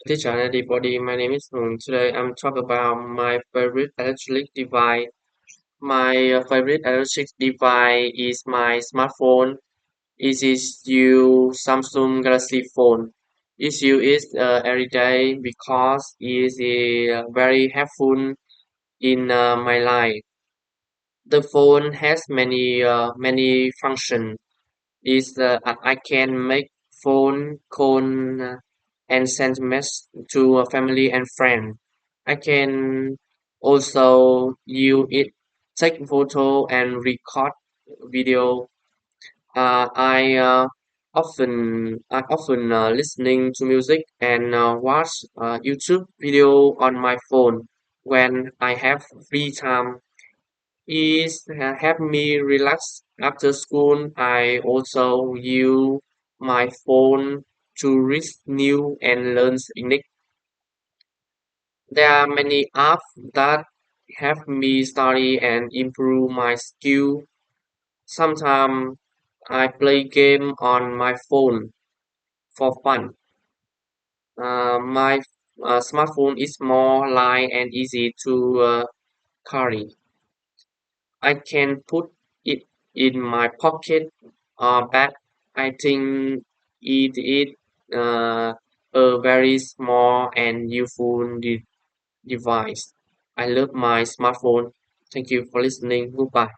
Teacher and everybody, my name is Moon. Today I'm talking about my favorite electronic device. My favorite electronic device is my smartphone. It is you Samsung Galaxy phone. It's used every day because it is very helpful in my life. The phone has many functions. I can make phone call and send message to a family and friend. I can also use it take photo and record video. I often listening to music and watch YouTube video on my phone when I have free time. It help me relax after school. I also use my phone to read new and learn English. There are many apps that help me study and improve my skill. Sometimes I play game on my phone for fun. My smartphone is more light and easy to carry. I can put it in my pocket or bag. I think it is a very small and useful device. I love my smartphone. Thank you for listening. Goodbye.